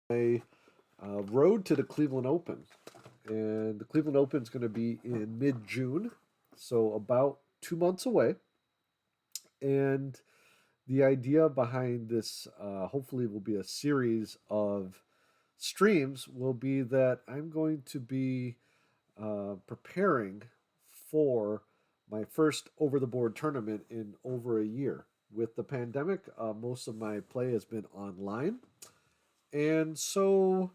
my road to the Cleveland Open. And the Cleveland Open is going to be in mid June, so about 2 months away. And the idea behind this, hopefully, will be a series of streams, will be that I'm going to be preparing for my first over the board tournament in over a year. With the pandemic, most of my play has been online. And so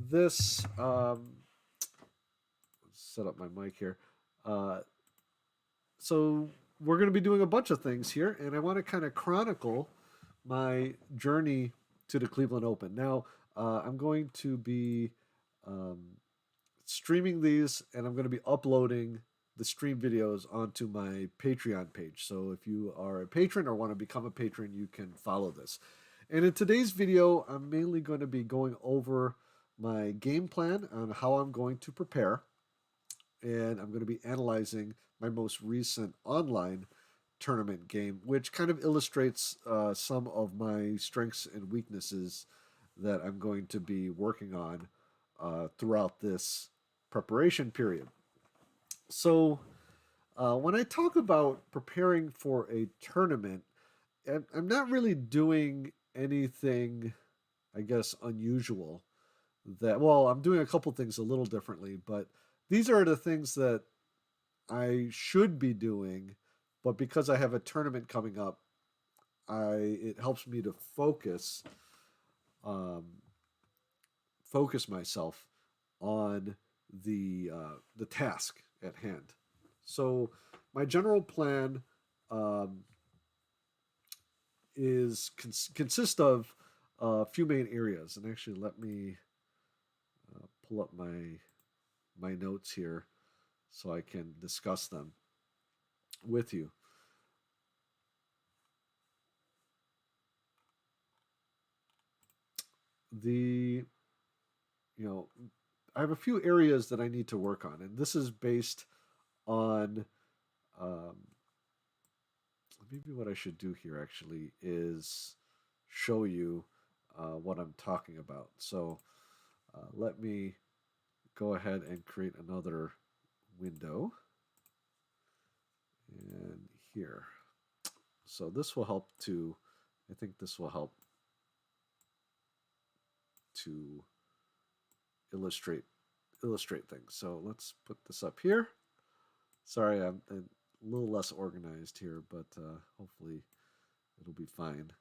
this set up my mic here. Uh, so we're going to be doing a bunch of things here, and I want to kind of chronicle my journey to the Cleveland Open. Now, I'm going to be um, streaming these, and I'm going to be uploading the stream videos onto my Patreon page. So if you are a patron or want to become a patron, you can follow this. And in today's video, I'm mainly going to be going over my game plan on how I'm going to prepare. And I'm going to be analyzing my most recent online tournament game, which kind of illustrates some of my strengths and weaknesses that I'm going to be working on throughout this preparation period. So, when I talk about preparing for a tournament, I'm not really doing anything, I guess, unusual. Well, I'm doing a couple things a little differently, but these are the things that I should be doing, but because I have a tournament coming up, it helps me to um, focus myself on the task at hand. So my general plan um, consists of a few main areas, and actually let me pull up my notes here so I can discuss them with you. The you know I have a few areas that I need to work on, and this is based on um, maybe what I should do here actually is show you what I'm talking about. So let me go ahead and create another window, and here. So this will help to, I think this will help to illustrate things. So let's put this up here. Sorry, I'm a little less organized here, but hopefully it'll be fine.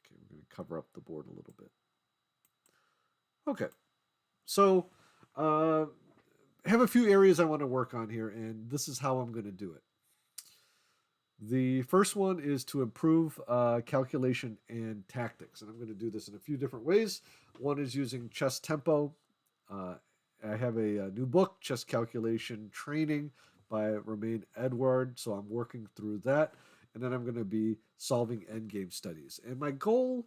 Okay, we're going to cover up the board a little bit. Okay, so I have a few areas I want to work on here, and this is how I'm going to do it. The first one is to improve calculation and tactics, and I'm going to do this in a few different ways. One is using chess tempo. Uh, I have a new book, Chess Calculation Training by Romain Edward, so I'm working through that, and then I'm going to be solving endgame studies. And my goal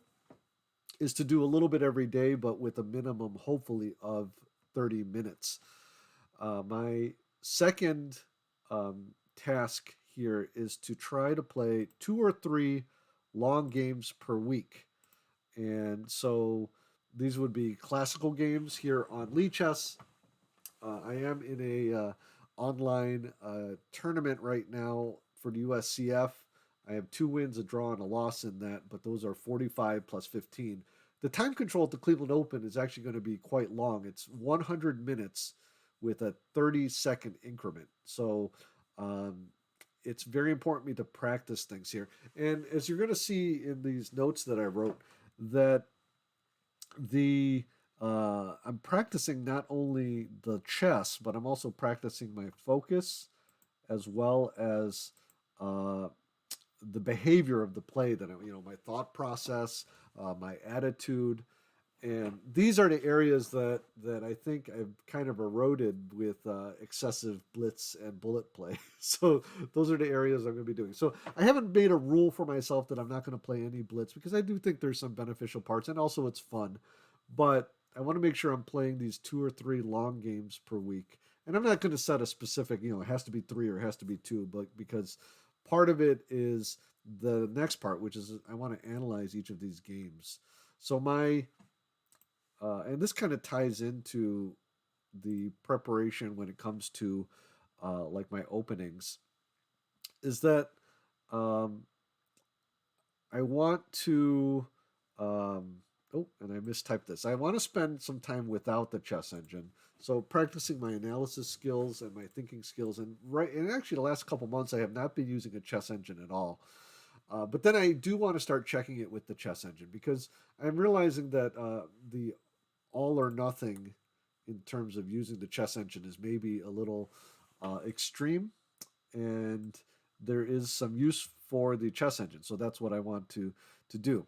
is to do a little bit every day, but with a minimum, hopefully, of 30 minutes. My second task here is to try to play 2 or 3 long games per week. And so these would be classical games here on Lichess. I am in a online tournament right now for the USCF. I have 2 wins, a draw, and a loss in that, but those are 45 plus 15. The time control at the Cleveland Open is actually going to be quite long. It's 100 minutes with a 30-second increment. So um, it's very important for me to practice things here. And as you're going to see in these notes that I wrote, that the I'm practicing not only the chess, but I'm also practicing my focus as well as uh, the behavior of the play that my thought process, my attitude, and these are the areas that I think I've kind of eroded with excessive blitz and bullet play. So those are the areas I'm going to be doing. So I haven't made a rule for myself that I'm not going to play any blitz because I do think there's some beneficial parts and also it's fun. But I want to make sure I'm playing these 2 or 3 long games per week. And I'm not going to set a specific, it has to be 3 or it has to be 2, but because part of it is the next part, which is I want to analyze each of these games. So my and this kind of ties into the preparation when it comes to like my openings, is that um, I want to. Um, oh, and I mistyped this. I want to spend some time without the chess engine. So practicing my analysis skills and my thinking skills, and actually the last couple months I have not been using a chess engine at all. But then I do want to start checking it with the chess engine because I'm realizing that the all or nothing in terms of using the chess engine is maybe a little extreme, and there is some use for the chess engine. So that's what I want to do.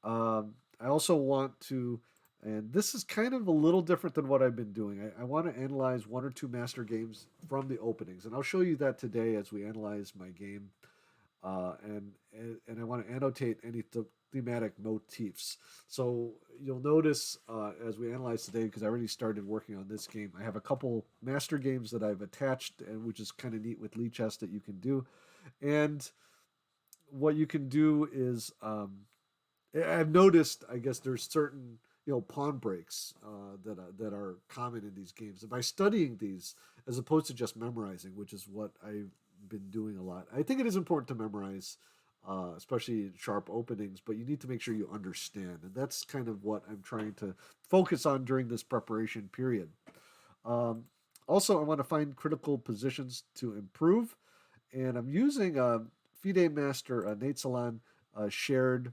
I also want to, and this is kind of a little different than what I've been doing. I want to analyze one or two master games from the openings, and I'll show you that today as we analyze my game. And I want to annotate any thematic motifs. So you'll notice as we analyze today, because I already started working on this game, I have a couple master games that I've attached, and which is kind of neat with Lichess that you can do. And what you can do is I've noticed, I guess there's certain pawn breaks that are common in these games. And by studying these, as opposed to just memorizing, which is what I've been doing a lot, I think it is important to memorize, especially in sharp openings. But you need to make sure you understand, and that's kind of what I'm trying to focus on during this preparation period. Um, Also, I want to find critical positions to improve, and I'm using FIDE Master Nate Salon shared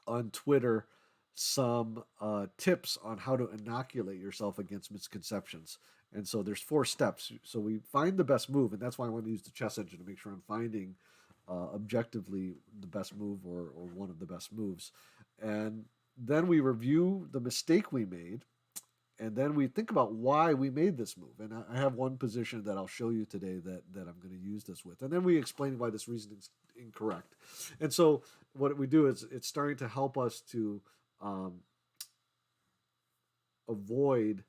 on Twitter some tips on how to inoculate yourself against misconceptions. And so there's 4 steps. So we find the best move, and that's why I want to use the chess engine to make sure I'm finding objectively the best move or one of the best moves. And then we review the mistake we made, and then we think about why we made this move. And I have one position that I'll show you today that I'm going to use this with. And then we explain why this reasoning is incorrect. And so what we do is it's starting to help us to um, avoid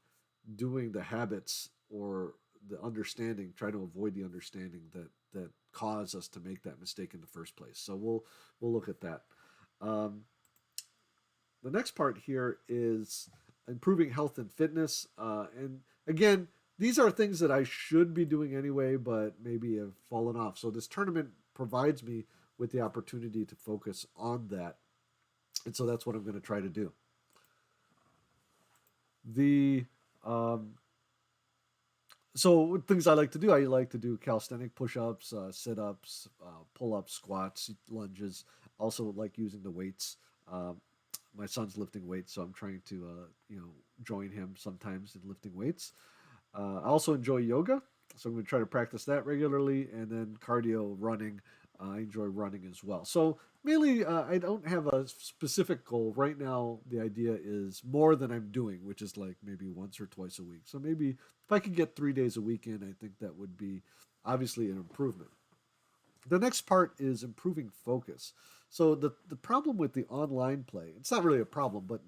doing the habits or the understanding, try to avoid the understanding that cause us to make that mistake in the first place. So we'll look at that. Um, the next part here is improving health and fitness. And again, these are things that I should be doing anyway, but maybe have fallen off. So this tournament provides me with the opportunity to focus on that. And so that's what I'm going to try to do. The so things I like to do, I like to do calisthenic push-ups, sit-ups, pull-ups, squats, lunges. Also like using the weights. My son's lifting weights, so I'm trying to join him sometimes in lifting weights. I also enjoy yoga, so I'm going to try to practice that regularly, and then cardio, running. I enjoy running as well. So mainly, I don't have a specific goal right now. The idea is more than I'm doing, which is like maybe once or twice a week. So maybe if I could get 3 days a week in, I think that would be obviously an improvement. The next part is improving focus. So the problem with the online play, it's not really a problem, but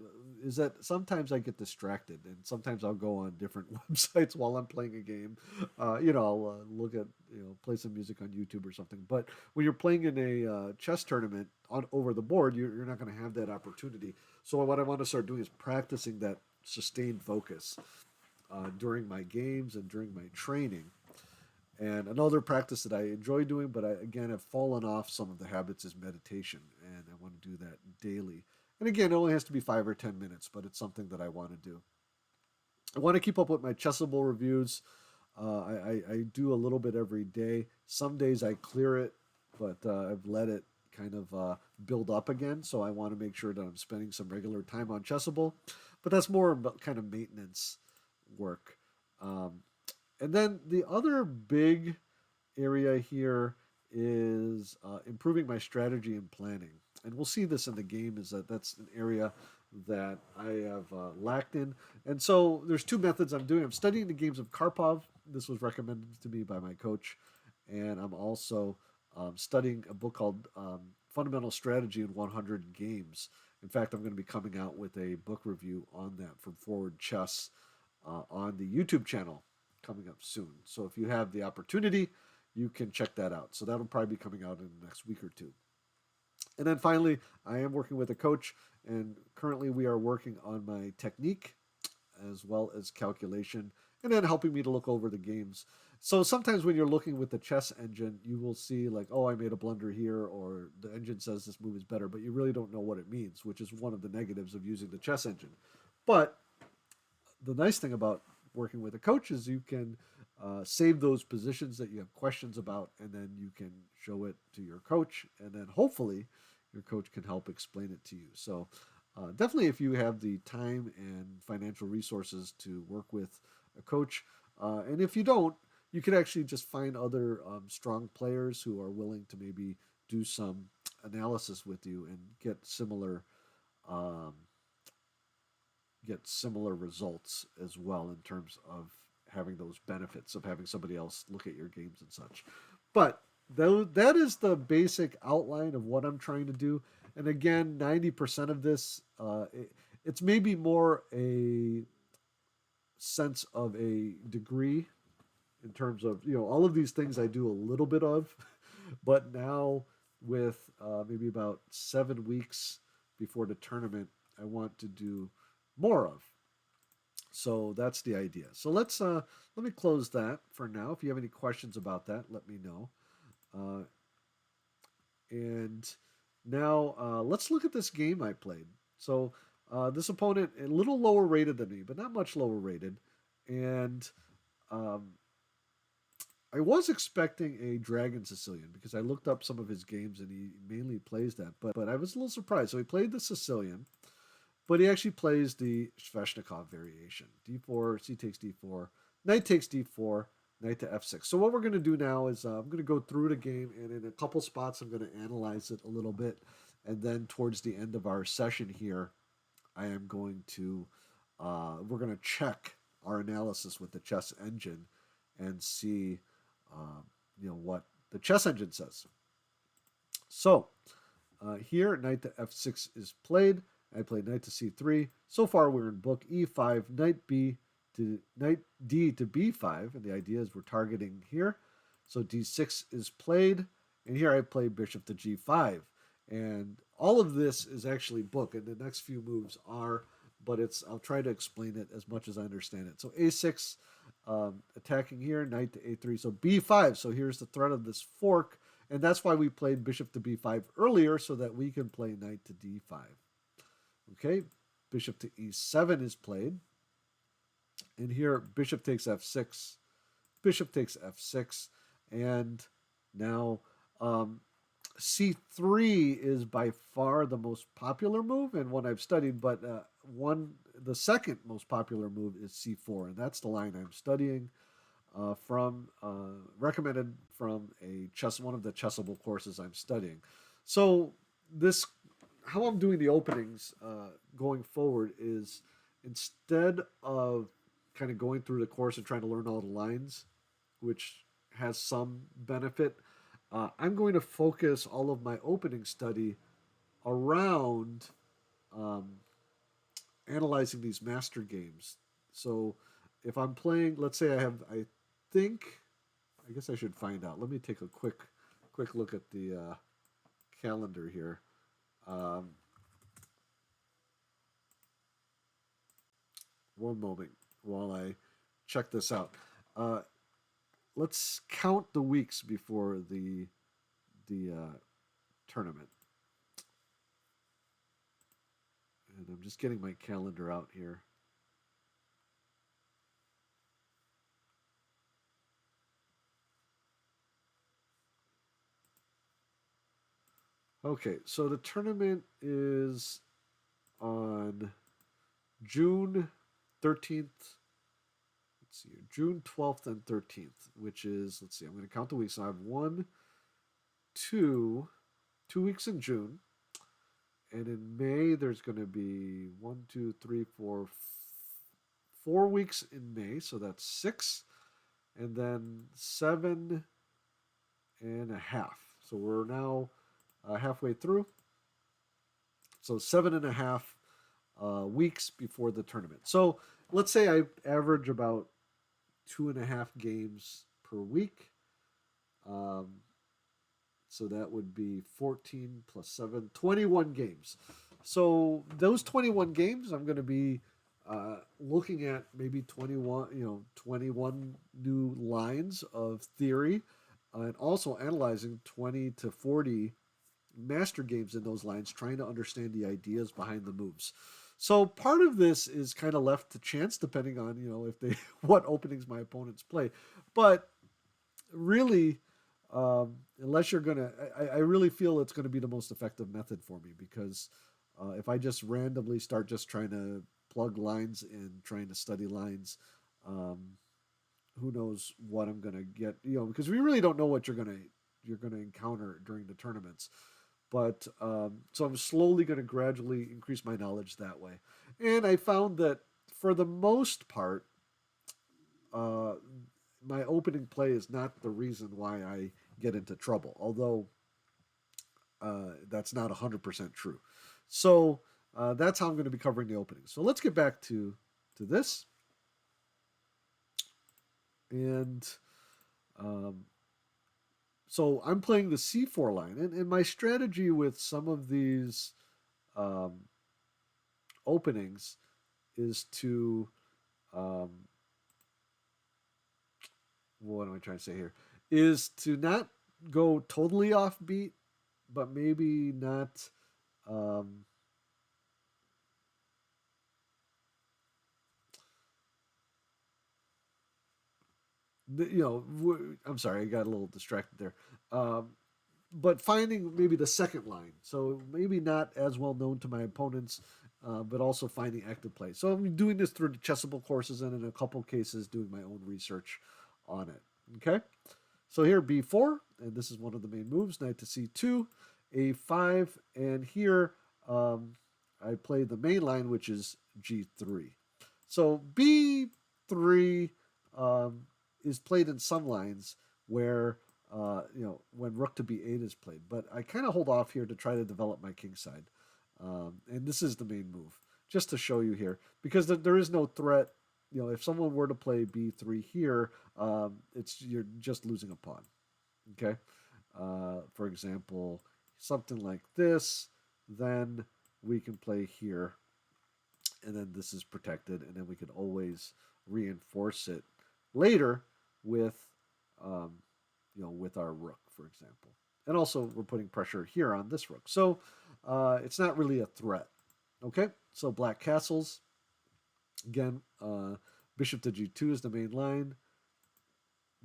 is that sometimes I get distracted, and sometimes I'll go on different websites while I'm playing a game. I'll look at play some music on YouTube or something. But when you're playing in a chess tournament on over the board, you're not going to have that opportunity. So what I want to start doing is practicing that sustained focus during my games and during my training. And another practice that I enjoy doing, but I again have fallen off some of the habits, is meditation, and I want to do that daily. And again, it only has to be 5 or 10 minutes, but it's something that I want to do. I want to keep up with my Chessable reviews. I do a little bit every day. Some days I clear it, but I've let it kind of build up again. So I want to make sure that I'm spending some regular time on Chessable. But that's more about kind of maintenance work. Um, and then the other big area here is improving my strategy and planning. And we'll see this in the game, is that that's an area that I have lacked in. And so there's 2 methods I'm doing. I'm studying the games of Karpov. This was recommended to me by my coach. And I'm also studying a book called Fundamental Strategy in 100 Games. In fact, I'm going to be coming out with a book review on that from Forward Chess on the YouTube channel coming up soon. So if you have the opportunity, you can check that out. So that'll probably be coming out in the next week or two. And then finally, I am working with a coach, and currently we are working on my technique as well as calculation, and then helping me to look over the games. So sometimes when you're looking with the chess engine, you will see like, oh, I made a blunder here, or the engine says this move is better, but you really don't know what it means, which is one of the negatives of using the chess engine. But the nice thing about working with a coach is you can save those positions that you have questions about, and then you can show it to your coach, and then hopefully your coach can help explain it to you. So definitely, if you have the time and financial resources to work with a coach, and if you don't, you can actually just find other strong players who are willing to maybe do some analysis with you and um, get similar results as well in terms of having those benefits of having somebody else look at your games and such. But that is the basic outline of what I'm trying to do. And again, 90% of this, it's maybe more a sense of a degree in terms of, all of these things I do a little bit of, but now with maybe about 7 weeks before the tournament, I want to do more of. So that's the idea. So let me close that for now. If you have any questions about that, let me know. Uh, and now let's look at this game I played. So this opponent a little lower rated than me, but not much lower rated, and um, I was expecting a Dragon Sicilian because I looked up some of his games and he mainly plays that, but I was a little surprised. So he played the Sicilian, but he actually plays the Sveshnikov variation. D4, C takes D4, knight takes D4, knight to F6. So what we're going to do now is I'm going to go through the game, and in a couple spots I'm going to analyze it a little bit, and then towards the end of our session here, I am going to we're going to check our analysis with the chess engine and see what the chess engine says. So here, knight to f6 is played. I played knight to c3. So far, we're in book e5, knight d to b5, and the idea is we're targeting here. So d6 is played, and here I play bishop to g5. And all of this is actually book, and the next few moves are, but I'll try to explain it as much as I understand it. So a6, attacking here, knight to a3, so b5. So here's the threat of this fork, and that's why we played bishop to b5 earlier, so that we can play knight to d5. Okay, bishop to e7 is played. And here, bishop takes f6, bishop takes f6, and now c3 is by far the most popular move and one I've studied, but the second most popular move is c4, and that's the line I'm studying from recommended from one of the chessable courses I'm studying. So this how I'm doing the openings going forward is, instead of kind of going through the course and trying to learn all the lines, which has some benefit, I'm going to focus all of my opening study around um, analyzing these master games. So if I'm playing, let's say I guess I should find out. Let me take a quick look at the calendar here. Um, One moment while I check this out. Uh, let's count the weeks before the tournament, and I'm just getting my calendar out here. Okay, so the tournament is on June 13th. Let's see, June 12th and 13th, which is, let's see, I'm going to count the weeks. So I have two, 2 weeks in June. And in May, there's going to be 4 weeks in May. So that's 6. And then 7.5. So we're now halfway through. So 7.5 weeks before the tournament. So let's say I average about 2.5 games per week. So that would be 14 plus 7, 21 games. So those 21 games, I'm going to be looking at maybe 21, 21 new lines of theory, and also analyzing 20 to 40 master games in those lines, trying to understand the ideas behind the moves. So part of this is kind of left to chance, depending on if they what openings my opponents play. But really, unless you're gonna, I really feel it's going to be the most effective method for me, because if I just randomly start just trying to plug lines and trying to study lines, um, who knows what I'm going to get? Because we really don't know what you're gonna encounter during the tournaments. But so I'm slowly going to gradually increase my knowledge that way, and I found that for the most part, uh, my opening play is not the reason why I get into trouble, although that's not 100% true. So that's how I'm going to be covering the opening. So let's get back to this. And um, so I'm playing the C4 line. And my strategy with some of these um, openings is to, um, what am I trying to say here? Is to not go totally offbeat, but maybe not. Um, I'm sorry, I got a little distracted there. Um, but finding maybe the second line, so maybe not as well known to my opponents, but also finding active play. So I'm doing this through the Chessable courses, and in a couple cases doing my own research on it. Okay, so here B4, and this is one of the main moves. Knight to C2, A5, and here I play the main line, which is G3. So B3 um, is played in some lines where when rook to b8 is played. But I kind of hold off here to try to develop my king side. And this is the main move, just to show you here, because there is no threat. If someone were to play b3 here, you're just losing a pawn. Okay. For example, something like this, then we can play here, and then this is protected, and then we can always reinforce it later with um, with our rook, for example. And also, we're putting pressure here on this rook. So it's not really a threat. Okay, so black castles. Again, bishop to g2 is the main line.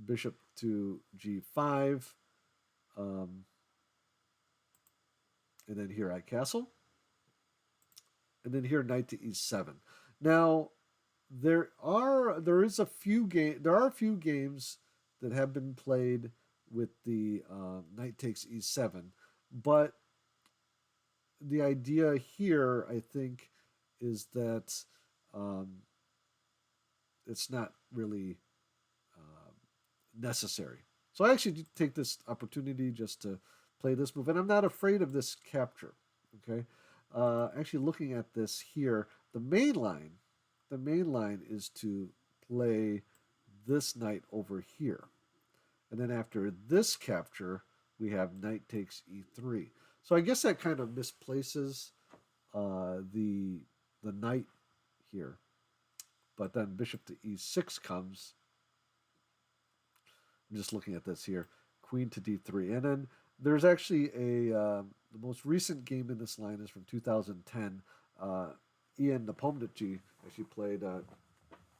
Bishop to g5. Um, and then here I castle. And then here knight to e7. Now, there are a few games that have been played with the knight takes e7, but the idea here, I think, is that um, it's not really necessary. So I actually take this opportunity just to play this move, and I'm not afraid of this capture. Okay, actually looking at this here, the main line is to play this knight over here. And then after this capture, we have knight takes e3. So I guess that kind of misplaces the knight here. But then bishop to e6 comes. I'm just looking at this here. Queen to d3. And then there's actually the most recent game in this line is from 2010. Ian Nepomniachtchi actually played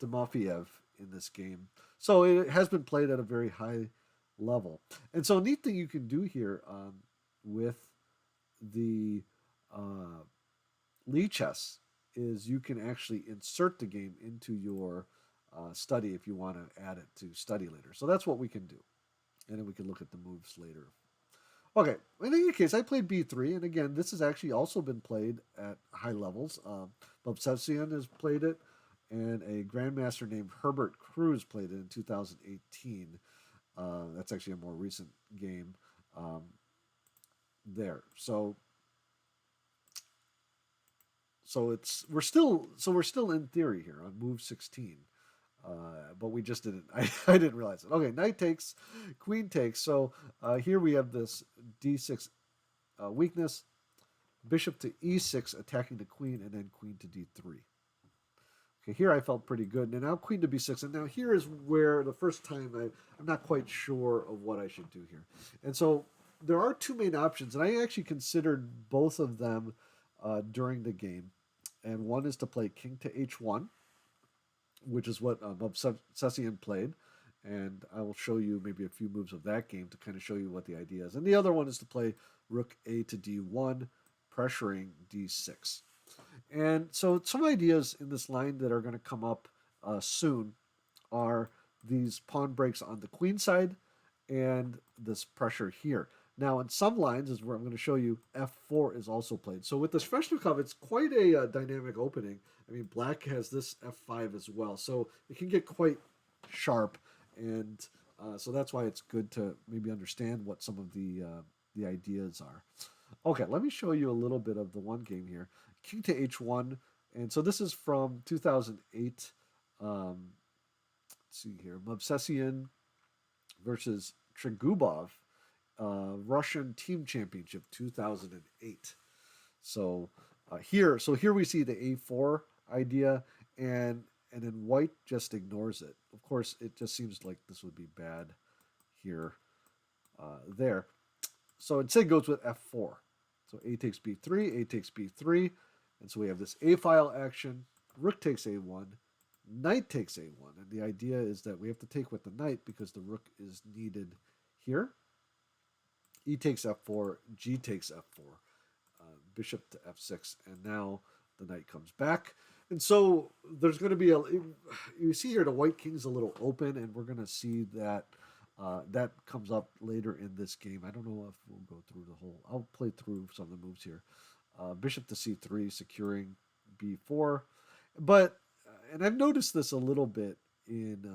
Timofeyev in this game. So it has been played at a very high level. And so a neat thing you can do here with the Lichess is you can actually insert the game into your study if you want to add it to study later. So that's what we can do. And then we can look at the moves later. Okay, in any case, I played b3, and again, this has actually also been played at high levels. Bobsesian has played it, and a grandmaster named Herbert Cruz played it in 2018. That's actually a more recent game there. So we're still in theory here on move 16. But we just didn't. I didn't realize it. Okay, knight takes, queen takes. So here we have this d6 weakness. Bishop to e6 attacking the queen, and then queen to d3. Okay, here I felt pretty good. And now queen to b6. And now here is where the first time I'm not quite sure of what I should do here. And so there are two main options, and I actually considered both of them during the game. And one is to play king to h1, which is what Obsessian played. And I will show you maybe a few moves of that game to kind of show you what the idea is. And the other one is to play rook a to d1, pressuring d6. And so some ideas in this line that are going to come up soon are these pawn breaks on the queen side and this pressure here. Now, in some lines, is where I'm going to show you, f4 is also played. So with the Sveshnikov, it's quite a dynamic opening. I mean, black has this f5 as well. So it can get quite sharp. And so that's why it's good to maybe understand what some of the ideas are. Okay, let me show you a little bit of the one game here. King to h1. And so this is from 2008. Let's see here. Movsesian versus Trigubov, Russian Team Championship 2008. So here we see the a4 idea, and then white just ignores it. Of course, it just seems like this would be bad here, there. So instead goes with f4. So a takes b3, a takes b3, and so we have this a file action. Rook takes a1, knight takes a1, and the idea is that we have to take with the knight because the rook is needed here. E takes f4, g takes f4, bishop to f6, and now the knight comes back. And so there's going to be you see here the white king's a little open, and we're going to see that that comes up later in this game. I don't know if we'll go through the whole. I'll play through some of the moves here. Bishop to c3, securing b4. But, and I've noticed this a little bit in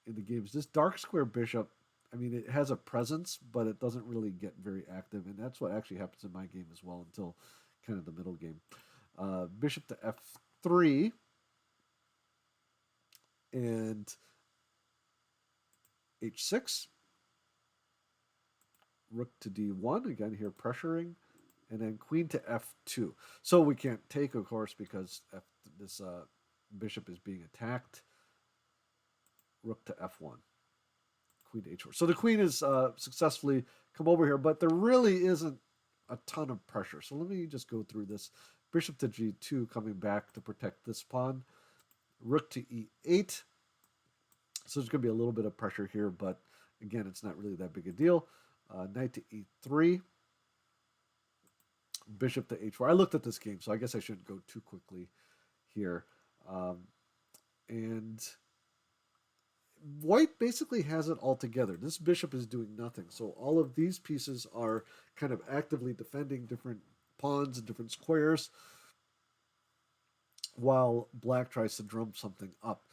the games. This dark square bishop, I mean, it has a presence, but it doesn't really get very active. And that's what actually happens in my game as well until kind of the middle game. Bishop to f3. And h6, rook to d1, again here pressuring, and then queen to f2. So we can't take, of course, because this bishop is being attacked. Rook to f1, queen to h4. So the queen is successfully come over here, but there really isn't a ton of pressure. So let me just go through this. Bishop to g2 coming back to protect this pawn. Rook to e8. So there's going to be a little bit of pressure here, but again, it's not really that big a deal. Knight to e3. Bishop to h4. I looked at this game, so I guess I shouldn't go too quickly here. And white basically has it all together. This bishop is doing nothing. So all of these pieces are kind of actively defending different pawns and different squares, while black tries to drum something up.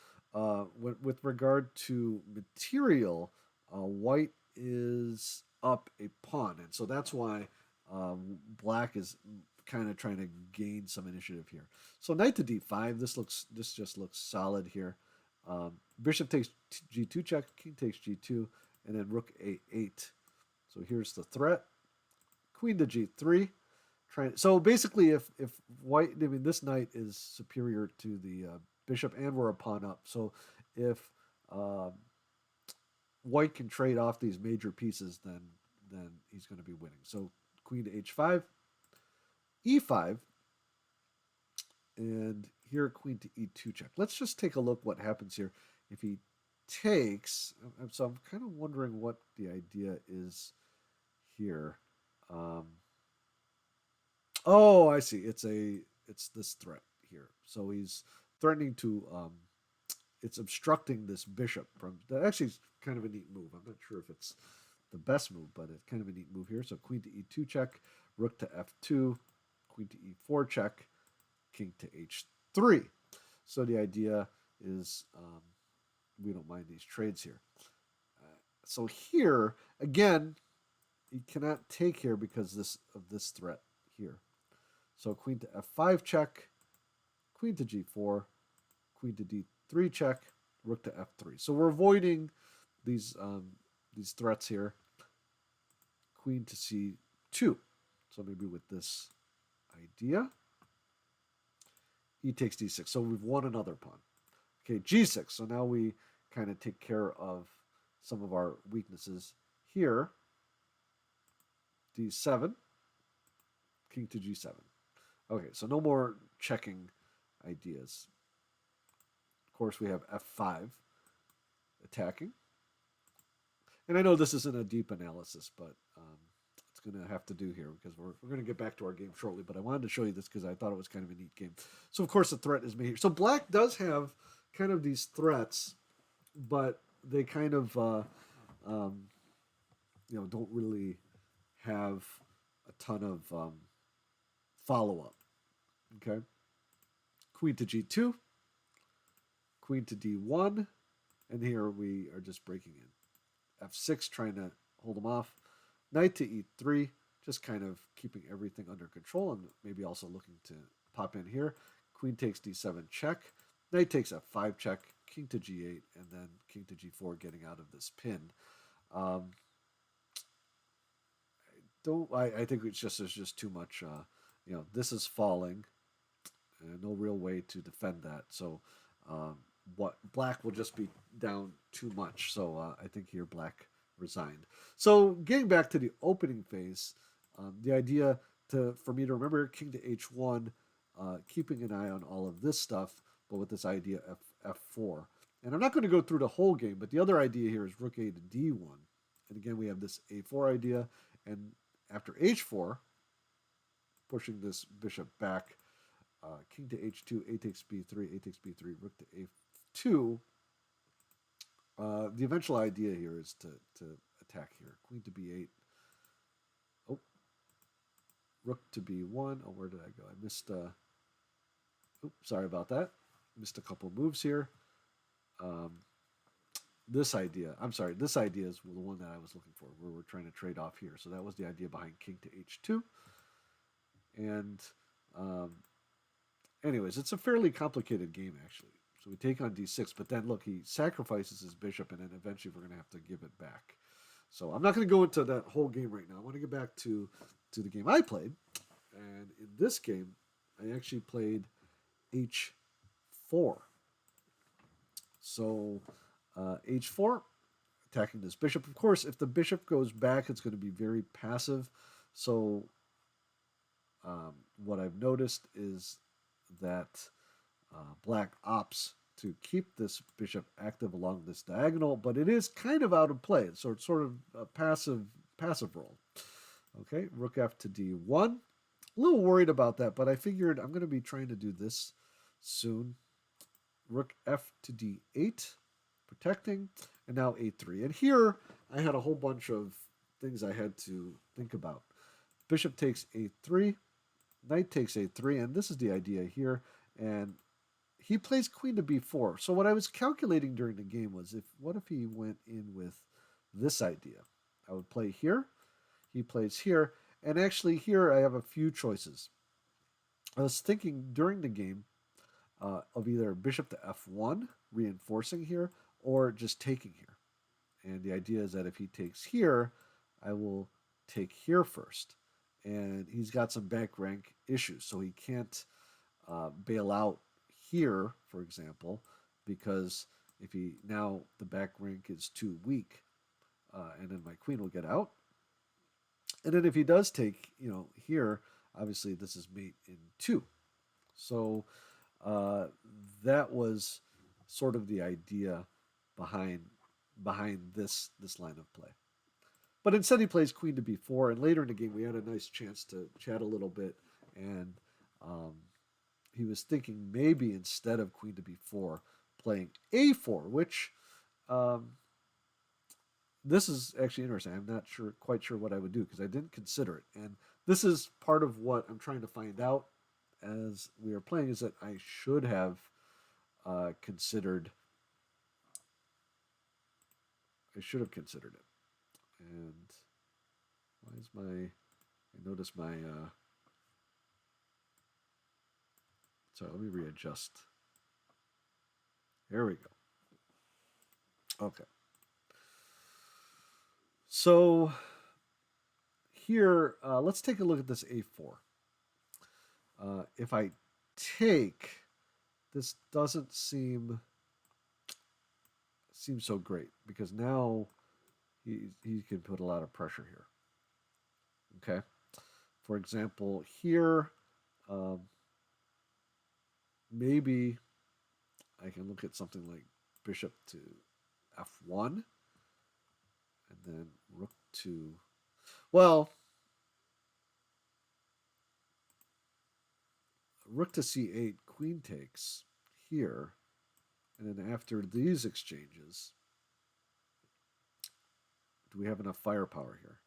With regard to material, white is up a pawn, and so that's why black is kind of trying to gain some initiative here. So knight to d5. This just looks solid here. Bishop takes g2 check, king takes g2, and then rook a8. So here's the threat. Queen to g3. So basically, if white, I mean, this knight is superior to the bishop, and we're a pawn up. So if white can trade off these major pieces, then he's going to be winning. So queen to h5, e5, and here queen to e2 check. Let's just take a look what happens here. If he takes, so I'm kind of wondering what the idea is here. Oh, I see. It's this threat here. So he's threatening to it's obstructing this bishop from that. Actually is kind of a neat move. I'm not sure if it's the best move, but it's kind of a neat move here. So queen to e2 check, rook to f2, queen to e4 check, king to h3. So the idea is we don't mind these trades here. So here again, you cannot take here because of this threat here. So queen to f5 check, queen to g4, queen to d3 check, rook to f3. So we're avoiding these threats here. Queen to c2. So maybe with this idea, e takes d6. So we've won another pawn. Okay, g6. So now we kind of take care of some of our weaknesses here. d7, king to g7. Okay, so no more checking ideas. Of course, we have f5 attacking. And I know this isn't a deep analysis, but it's going to have to do here because we're going to get back to our game shortly. But I wanted to show you this because I thought it was kind of a neat game. So, of course, the threat is made here. So black does have kind of these threats, but they kind of, don't really have a ton of follow-up. Okay? Queen to g2, queen to d1, and here we are just breaking in. f6, trying to hold them off. Knight to e3, just kind of keeping everything under control and maybe also looking to pop in here. Queen takes d7 check. Knight takes f5 check. King to g8, and then king to g4 getting out of this pin. I think it's just there's just too much. This is falling. No real way to defend that. So what black will just be down too much. So I think here black resigned. So getting back to the opening phase, the idea for me to remember king to h1, keeping an eye on all of this stuff, but with this idea of f4. And I'm not going to go through the whole game, but the other idea here is rook a to d1. And again, we have this a4 idea, and after h4, pushing this bishop back, king to h2, a takes b3, a takes b3, rook to a2. The eventual idea here is to attack here. Queen to b8. Oh, rook to b1. Oh, where did I go? I missed. Sorry about that. Missed a couple moves here. This idea is the one that I was looking for, where we're trying to trade off here. So that was the idea behind king to h2. And anyways, it's a fairly complicated game, actually. So we take on d6, but then, look, he sacrifices his bishop, and then eventually we're going to have to give it back. So I'm not going to go into that whole game right now. I want to get back to the game I played. And in this game, I actually played h4. So h4, attacking this bishop. Of course, if the bishop goes back, it's going to be very passive. So what I've noticed is that black opts to keep this bishop active along this diagonal, but it is kind of out of play. So it's sort of a passive role. Okay, rook f to d1. A little worried about that, but I figured I'm going to be trying to do this soon. Rook f to d8, protecting, and now a3. And here I had a whole bunch of things I had to think about. Bishop takes a3, knight takes a3, and this is the idea here. And he plays queen to b4. So what I was calculating during the game was, what if he went in with this idea? I would play here. He plays here. And actually here I have a few choices. I was thinking during the game of either bishop to f1, reinforcing here, or just taking here. And the idea is that if he takes here, I will take here first. And he's got some back rank issues, so he can't bail out here, for example, because if now the back rank is too weak, and then my queen will get out. And then if he does take, here, obviously this is mate in 2. So that was sort of the idea behind this line of play. But instead he plays queen to b4, and later in the game we had a nice chance to chat a little bit, and he was thinking maybe instead of queen to b4, playing a4, which this is actually interesting. I'm not quite sure what I would do because I didn't consider it. And this is part of what I'm trying to find out as we are playing, is that I should have considered it. And why is I notice my, sorry, let me readjust. There we go. Okay. So here, let's take a look at this a4. If I take, this doesn't seem so great because now he can put a lot of pressure here. Okay. For example, here, um, maybe I can look at something like bishop to f1 and then rook to, well, rook to c8, queen takes here, and then after these exchanges, do we have enough firepower here?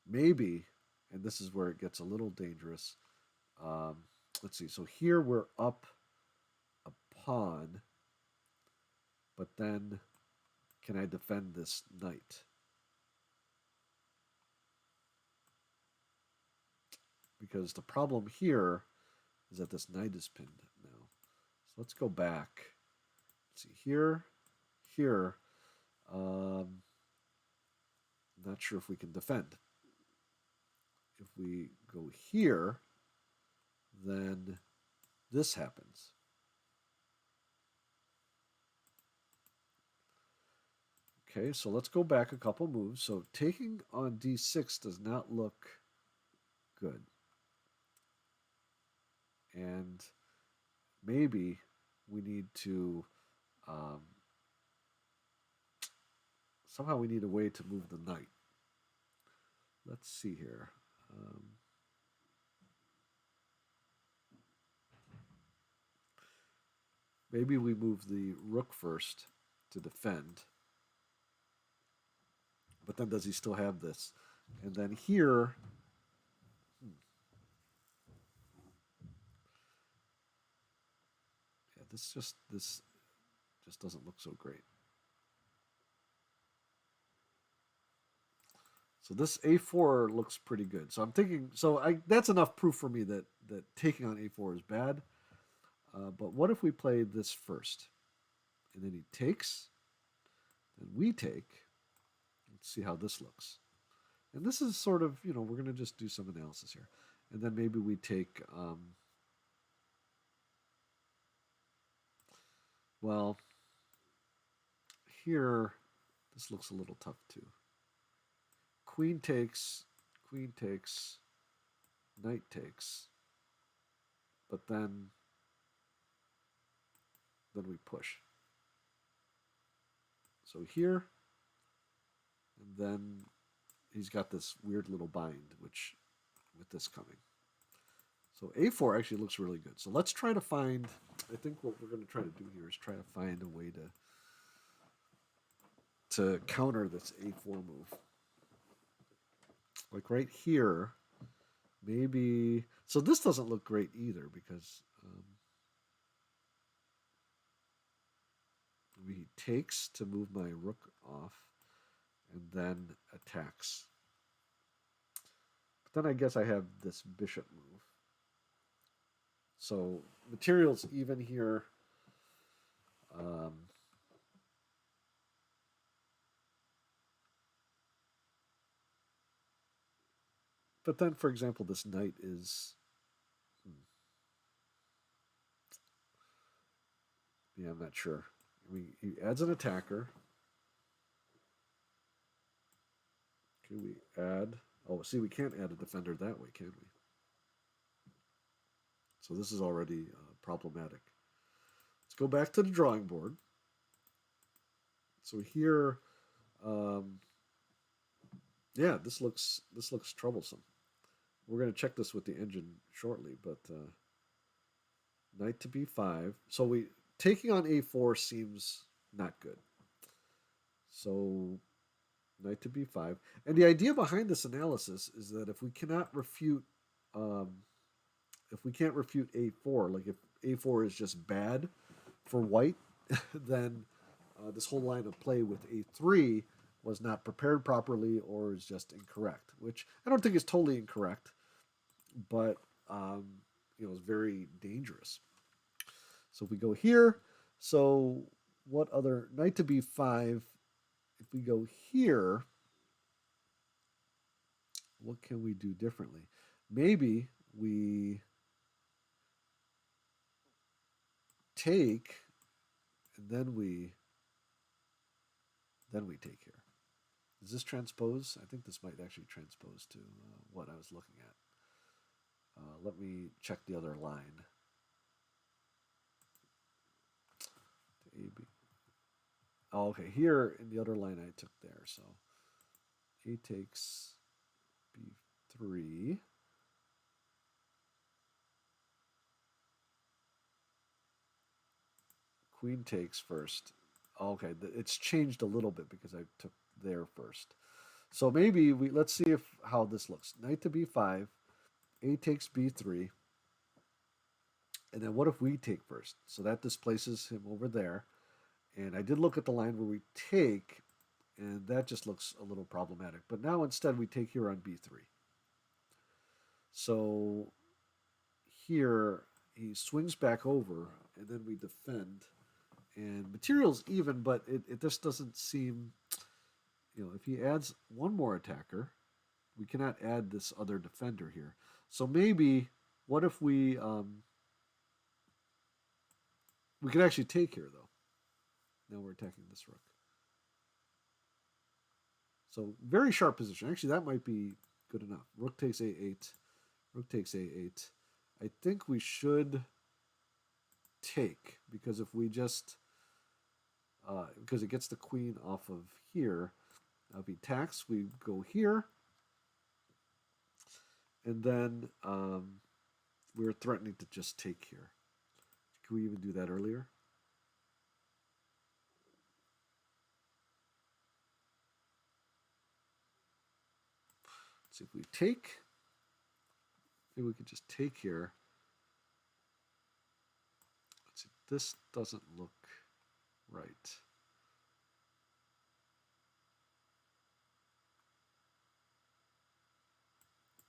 Maybe, and this is where it gets a little dangerous. Um, let's see. So here we're up a pawn, but then can I defend this knight? Because the problem here is that this knight is pinned now. So let's go back. Let's see here, here. Not sure if we can defend. If we go here, then this happens. Okay, so let's go back a couple moves. So taking on d6 does not look good. And maybe we need to somehow we need a way to move the knight. Let's see here. Maybe we move the rook first to defend. But then does he still have this? And then here, yeah, this just doesn't look so great. So this a4 looks pretty good. So I'm thinking, that's enough proof for me that taking on a4 is bad. But what if we play this first? And then he takes, and we take. Let's see how this looks. And this is sort of, we're going to just do some analysis here. And then maybe we take, well, here, this looks a little tough too. Queen takes, knight takes. But then we push. So here, and then he's got this weird little bind, which with this coming. So a4 actually looks really good. So let's try to find, I think what we're going to try to do here is try to find a way to counter this a4 move. Like right here, maybe, so this doesn't look great either because he takes to move my rook off and then attacks. But then I guess I have this bishop move. So material's even here. But then, for example, this knight is... Yeah, I'm not sure. He adds an attacker. Can we add... Oh, see, we can't add a defender that way, can we? So this is already problematic. Let's go back to the drawing board. So here, yeah, this looks troublesome. We're going to check this with the engine shortly, but knight to b5. So we taking on a4 seems not good. So knight to b5, and the idea behind this analysis is that if we cannot refute, if we can't refute a4, like if a4 is just bad for white, then this whole line of play with a3 was not prepared properly or is just incorrect, which I don't think is totally incorrect, but is very dangerous. So if we go here, so what other knight to b5? If we go here, what can we do differently? Maybe we take, and then we take here. Does this transpose? I think this might actually transpose to what I was looking at. Let me check the other line. A, B. Oh, okay. Here in the other line I took there. So A takes B3. Queen takes first. Okay, it's changed a little bit because I took there first. So maybe let's see if how this looks. Knight to b5, A takes b3, and then what if we take first? So that displaces him over there. And I did look at the line where we take, and that just looks a little problematic. But now instead we take here on b3. So here he swings back over, and then we defend. And material's even, but it just doesn't seem, if he adds one more attacker, we cannot add this other defender here. So maybe, what if we could actually take here, though. Now we're attacking this rook. So very sharp position. Actually, that might be good enough. Rook takes a8. Rook takes a8. I think we should take, because if we just, because it gets the queen off of here. If he attacks, we go here. And then we're threatening to just take here. Can we even do that earlier? Let's see if we take. Maybe we could just take here. Let's see. This doesn't look right.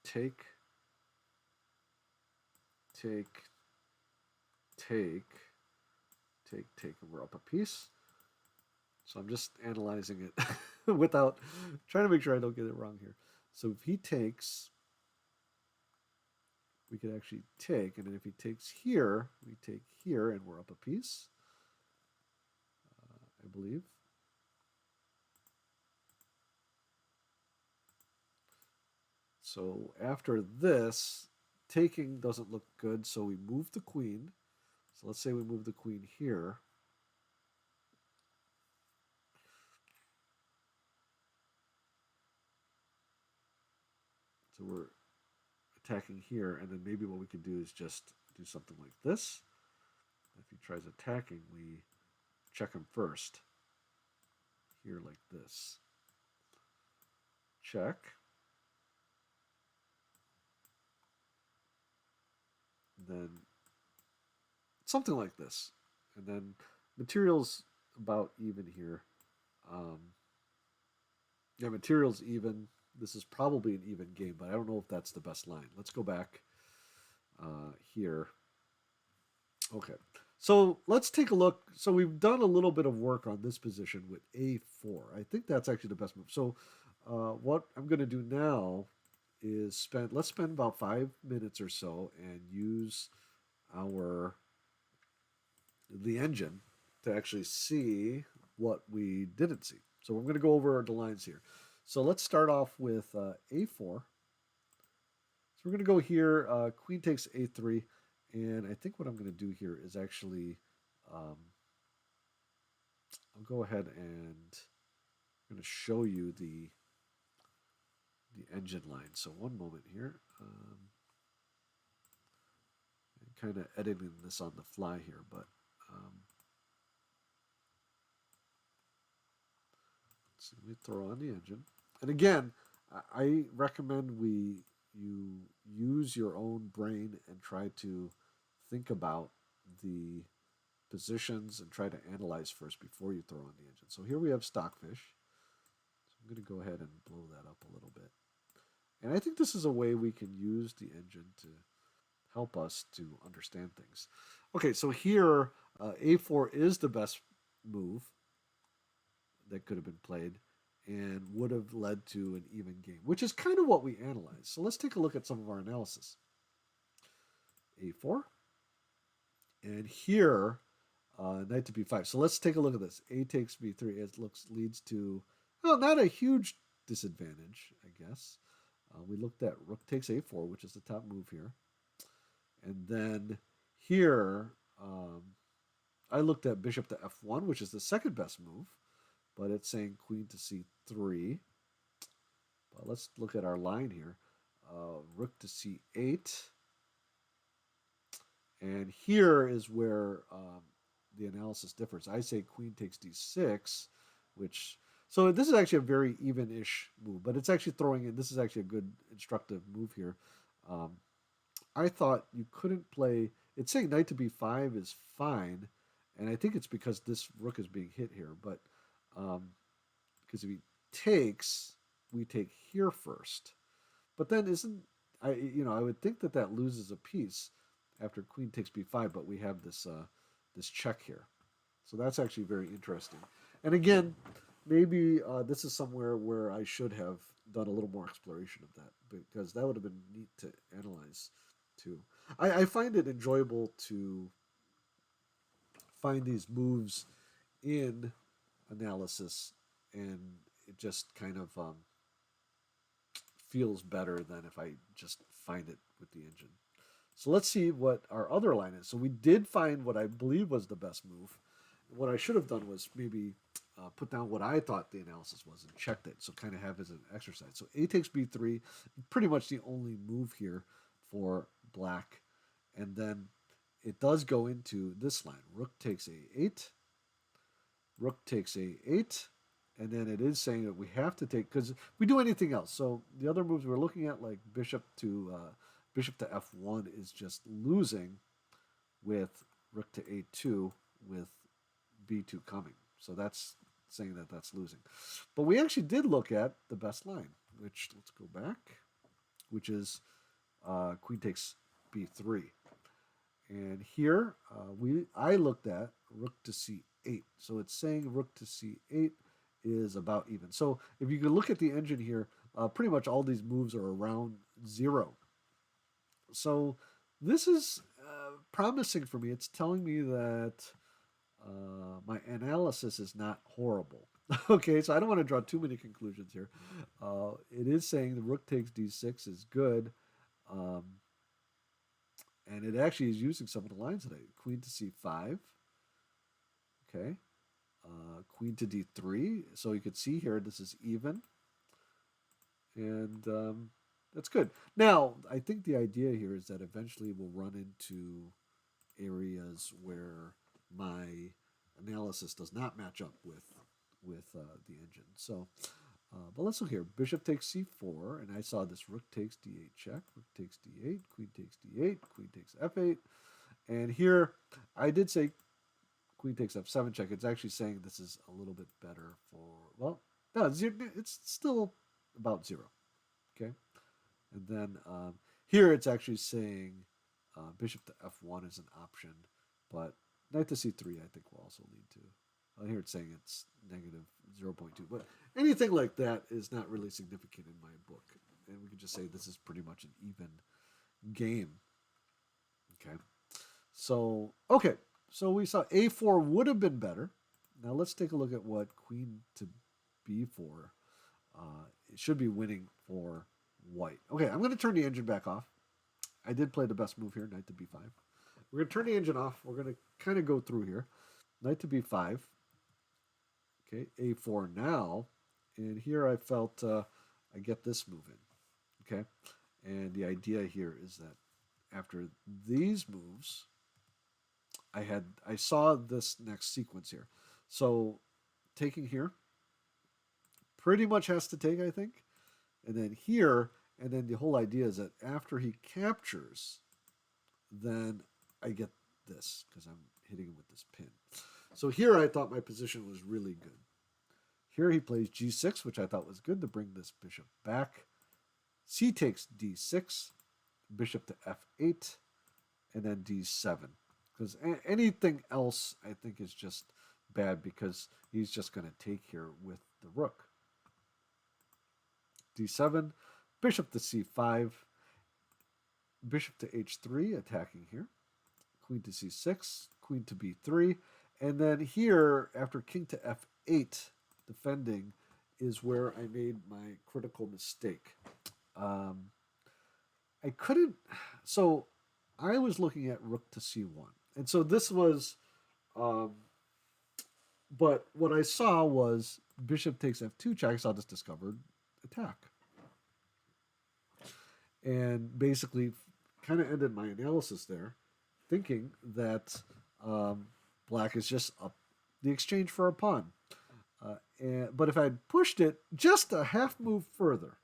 Take, take, take, take, and we're up a piece. So I'm just analyzing it without trying to make sure I don't get it wrong here. So if he takes, we could actually take, and then if he takes here, we take here, and we're up a piece, I believe. So after this, taking doesn't look good, so we move the queen. So let's say we move the queen here. So we're attacking here, and then maybe what we could do is just do something like this. If he tries attacking, we check him first. Here like this. Check. Then something like this. And then material's about even here. Yeah, material's even. This is probably an even game, but I don't know if that's the best line. Let's go back here. Okay. So let's take a look. So we've done a little bit of work on this position with a4. I think that's actually the best move. So what I'm going to do now is let's spend about 5 minutes or so and use the engine to actually see what we didn't see. So we're going to go over the lines here. So let's start off with a4. So we're going to go here, queen takes a3, and I think what I'm going to do here is actually, I'll go ahead and I'm going to show you the engine line. So one moment here. I'm kind of editing this on the fly here, but so let me throw on the engine. And again, I recommend you use your own brain and try to think about the positions and try to analyze first before you throw on the engine. So here we have stockfish. So I'm going to go ahead and blow that up a little bit. And I think this is a way we can use the engine to help us to understand things. Okay, so here A4 is the best move that could have been played and would have led to an even game, which is kind of what we analyzed. So let's take a look at some of our analysis. A4. And here, knight to b5. So let's take a look at this. A takes b3. It leads to, well, not a huge disadvantage, I guess. We looked at rook takes a4, which is the top move here. And then here, I looked at bishop to f1, which is the second best move, but it's saying queen to c3. But let's look at our line here. Rook to c8. And here is where the analysis differs. I say queen takes d6, which... So this is actually a very even-ish move, but it's actually throwing in... This is actually a good instructive move here. I thought you couldn't play... It's saying knight to b5 is fine, and I think it's because this rook is being hit here. But because if he takes, we take here first. But then isn't... I would think that loses a piece after queen takes b5, but we have this this check here. So that's actually very interesting. And again, maybe this is somewhere where I should have done a little more exploration of that, because that would have been neat to analyze too. I find it enjoyable to find these moves in analysis, and it just kind of feels better than if I just find it with the engine. So let's see what our other line is. So we did find what I believe was the best move. What I should have done was maybe put down what I thought the analysis was and checked it. So kind of have as an exercise. So a takes b3, pretty much the only move here for black. And then it does go into this line. Rook takes a8. Rook takes a8. And then it is saying that we have to take, because we do anything else. So the other moves we're looking at, like bishop to f1, is just losing with rook to a2 with b2 coming. So that's saying that that's losing. But we actually did look at the best line, which, let's go back, which is queen takes b3. And here I looked at rook to c8. So it's saying rook to c8 is about even. So if you could look at the engine here, pretty much all these moves are around 0. So this is promising for me. It's telling me that my analysis is not horrible. Okay, so I don't want to draw too many conclusions here. It is saying the rook takes d6 is good. And it actually is using some of the lines today. Queen to c5. Okay. Queen to d3. So you can see here, this is even. And that's good. Now, I think the idea here is that eventually we'll run into areas where my analysis does not match up with the engine. So, but let's look here. Bishop takes c4, and I saw this rook takes d8 check, rook takes d8, queen takes d8, queen takes f8. And here, I did say queen takes f7 check. It's actually saying this is a little bit better for, well, no, it's still about 0. Okay. And then here it's actually saying bishop to f1 is an option, but knight to c3 I think will also lead to. Here it's saying it's negative 0.2, but anything like that is not really significant in my book. And we can just say this is pretty much an even game. Okay. So, okay. So we saw a4 would have been better. Now let's take a look at what queen to b4. It should be winning for white. Okay, I'm going to turn the engine back off. I did play the best move here, knight to b5. We're going to turn the engine off. We're going to kind of go through here. Knight to b5. Okay, a4 now. And here I felt I get this move in. Okay, and the idea here is that after these moves, I saw this next sequence here. So taking here pretty much has to take, I think. And then here, and then the whole idea is that after he captures, then I get this, because I'm hitting him with this pin. So here I thought my position was really good. Here he plays g6, which I thought was good to bring this bishop back. C takes d6, bishop to f8, and then d7. Because anything else, I think, is just bad because he's just going to take here with the rook. d7, bishop to c5, bishop to h3, attacking here. Queen to c6, queen to b3, and then here, after king to f8, defending, is where I made my critical mistake. I couldn't, so I was looking at rook to c1, and so this was, but what I saw was bishop takes f2 check, so I just discovered attack. And basically kind of ended my analysis there, thinking that black is just the exchange for a pawn. But if I had pushed it just a half move further,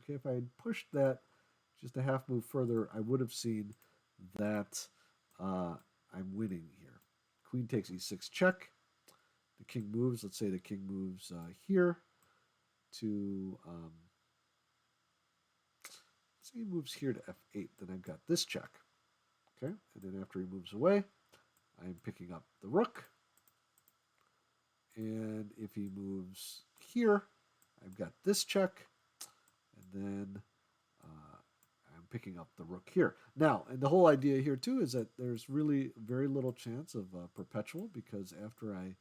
okay, if I had pushed that just a half move further, I would have seen that I'm winning here. Queen takes e6 check. The king moves. Let's say the king moves here to, let's say he moves here to f8. Then I've got this check. Okay, and then after he moves away, I'm picking up the rook. And if he moves here, I've got this check. And then I'm picking up the rook here. Now, and the whole idea here too is that there's really very little chance of perpetual, because after I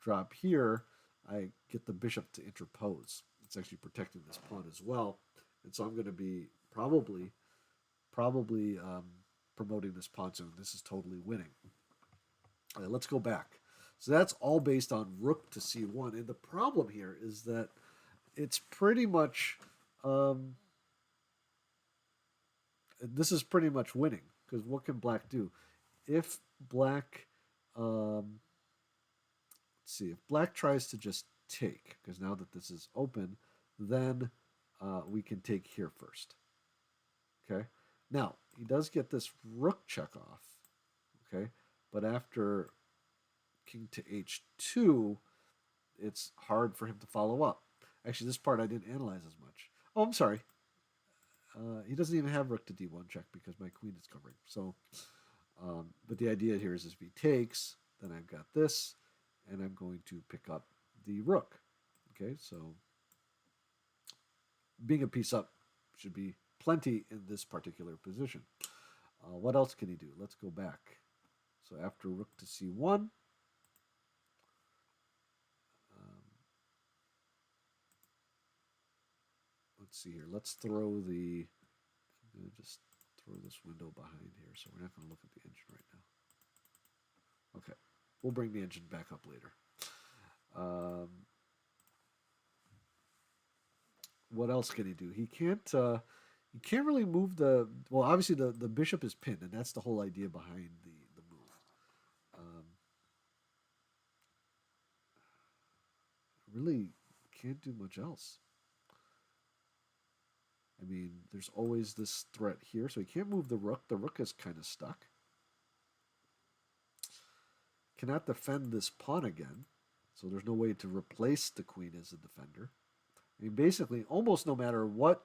drop here, I get the bishop to interpose. It's actually protecting this pawn as well. And so I'm going to be probably promoting this pawn soon. This is totally winning. All right, let's go back. So that's all based on rook to c1. And the problem here is that it's pretty much, this is pretty much winning, because what can black do? If black, let's see, if black tries to just take, because now that this is open, then we can take here first. Okay. Now, he does get this rook check off. Okay. But after king to h2, it's hard for him to follow up. Actually, this part I didn't analyze as much. Oh, I'm sorry. He doesn't even have rook to d1 check because my queen is covering. So, but the idea here is if he takes, then I've got this, and I'm going to pick up the rook. Okay, so being a piece up should be plenty in this particular position. What else can he do? Let's go back. So after rook to c1, let's see here. Let's throw the, I'm going to just throw this window behind here, so we're not going to look at the engine right now. Okay, we'll bring the engine back up later. What else can he do? He can't really move the, well, obviously the bishop is pinned, and that's the whole idea behind the move. Really can't do much else. I mean, there's always this threat here, so he can't move the rook. The rook is kind of stuck. Cannot defend this pawn again, so there's no way to replace the queen as a defender. I mean, basically, almost no matter what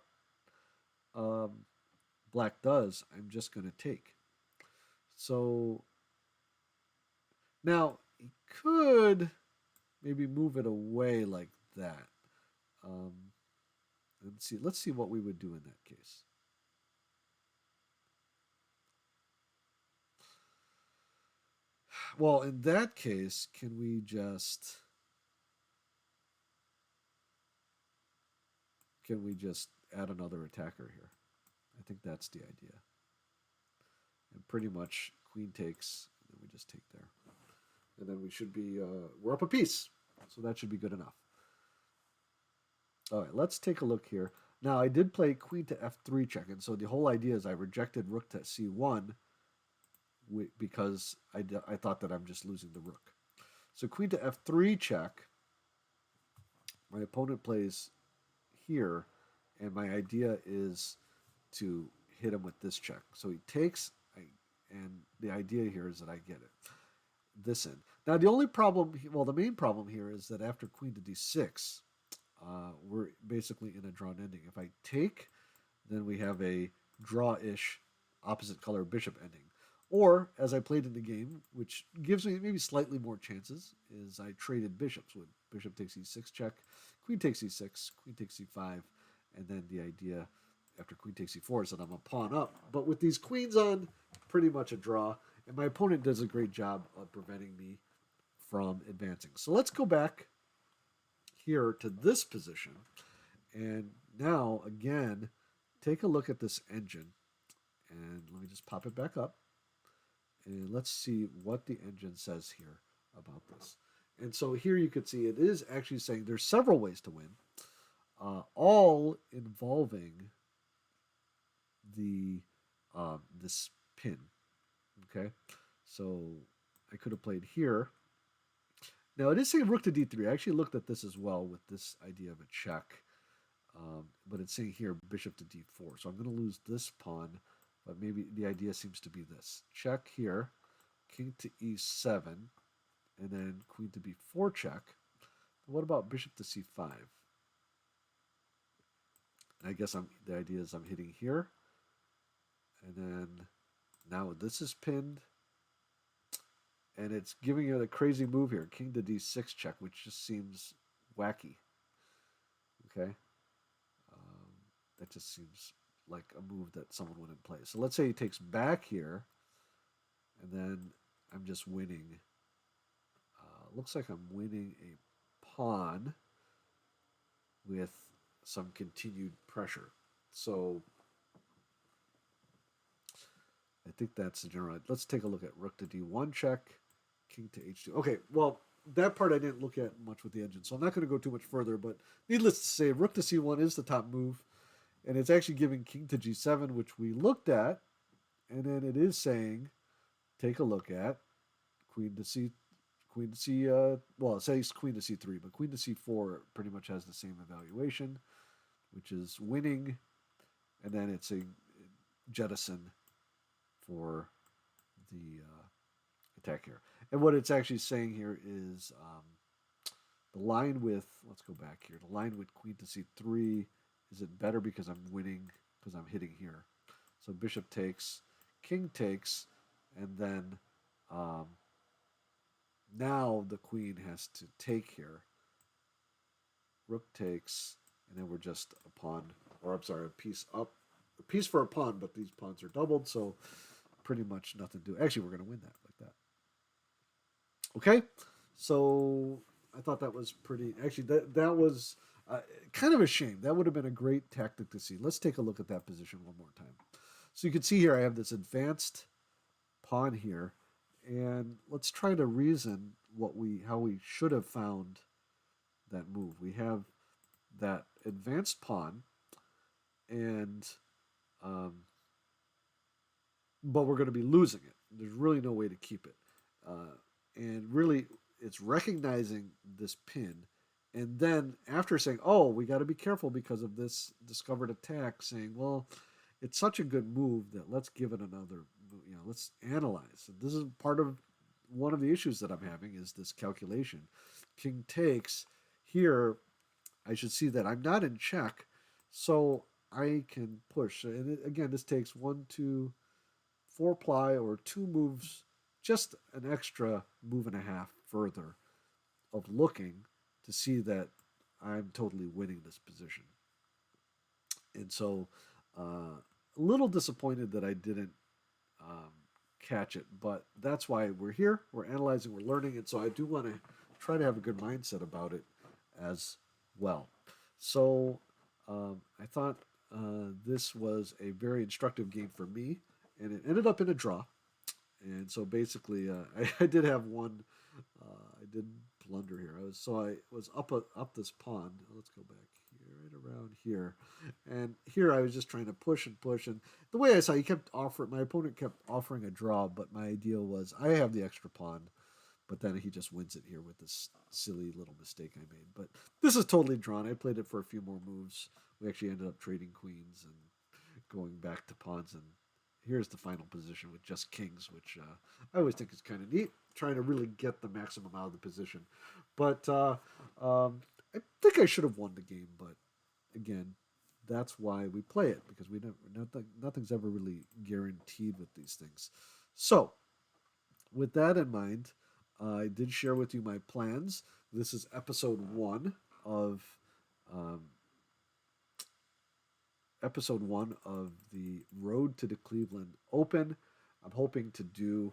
black does, I'm just going to take. So now he could maybe move it away like that. Let's see what we would do in that case. Well, in that case, can we just add another attacker here? I think that's the idea. And pretty much queen takes, and then we just take there. And then we should be, we're up a piece. So that should be good enough. All right, let's take a look here. Now, I did play queen to f3 check, and so the whole idea is I rejected rook to c1 because I thought that I'm just losing the rook. So queen to f3 check, my opponent plays here, and my idea is to hit him with this check. So he takes, and the idea here is that I get it. This end. Now, the only problem, well, the main problem here is that after queen to d6, we're basically in a drawn ending. If I take, then we have a draw-ish opposite color bishop ending. Or, as I played in the game, which gives me maybe slightly more chances, is I traded bishops. With bishop takes e6 check, queen takes e6, queen takes e5, and then the idea after queen takes e4 is that I'm a pawn up. But with these queens on, pretty much a draw, and my opponent does a great job of preventing me from advancing. So let's go back here to this position, and now again, take a look at this engine, and let me just pop it back up. And let's see what the engine says here about this. And so here you can see it is actually saying there's several ways to win, all involving the this pin. Okay, so I could have played here. Now it is saying rook to d3. I actually looked at this as well with this idea of a check, but it's saying here bishop to d4. So I'm going to lose this pawn, but maybe the idea seems to be this: check here, king to e7, and then queen to b4 check. What about bishop to c5? I guess the idea is I'm hitting here, and then now this is pinned, and it's giving you a crazy move here, king to d6 check, which just seems wacky. Okay, that just seems like a move that someone wouldn't play. So let's say he takes back here, and then I'm just winning. Looks like I'm winning a pawn with some continued pressure. So I think that's the general. Let's take a look at rook to d1 check, king to h2. Okay, well, that part I didn't look at much with the engine, so I'm not going to go too much further, but needless to say, rook to c1 is the top move, and it's actually giving king to g7, which we looked at, and then it is saying, take a look at queen to c, well, it says queen to c3, but queen to c4 pretty much has the same evaluation, which is winning, and then it's a jettison for the attack here. And what it's actually saying here is the line with, let's go back here, the line with queen to c3, is it better because I'm winning, because I'm hitting here? So bishop takes, king takes, and then now the queen has to take here. Rook takes, and then we're just a pawn, or I'm sorry, a piece up. A piece for a pawn, but these pawns are doubled, so pretty much nothing to do. Actually, we're going to win that like that. Okay, so I thought that was pretty. Actually, that was kind of a shame. That would have been a great tactic to see. Let's take a look at that position one more time. So you can see here I have this advanced pawn here, and let's try to reason how we should have found that move. We have that advanced pawn, and but we're going to be losing it. There's really no way to keep it. And really, it's recognizing this pin. And then after saying, oh, we got to be careful because of this discovered attack, saying, well, it's such a good move that let's give it another, let's analyze. And this is part of one of the issues that I'm having is this calculation. King takes. Here, I should see that I'm not in check, so I can push. And again, this takes 1, 2, 4 ply or 2 moves, just an extra move and a half further of looking to see that I'm totally winning this position. And so a little disappointed that I didn't catch it, but that's why we're here. We're analyzing, we're learning, and so I do want to try to have a good mindset about it as well. So I thought this was a very instructive game for me, and it ended up in a draw. And so basically, I did have one. I did blunder here. I was up this pawn. Let's go back here, right around here, and here I was just trying to push and push. And the way I saw, my opponent kept offering a draw, but my idea was I have the extra pawn. But then he just wins it here with this silly little mistake I made. But this is totally drawn. I played it for a few more moves. We actually ended up trading queens and going back to pawns. And here's the final position with just kings, which I always think is kind of neat, trying to really get the maximum out of the position. But I think I should have won the game. But again, that's why we play it, because nothing's ever really guaranteed with these things. So, with that in mind, I did share with you my plans. This is of um, episode one of the Road to the Cleveland Open. I'm hoping to do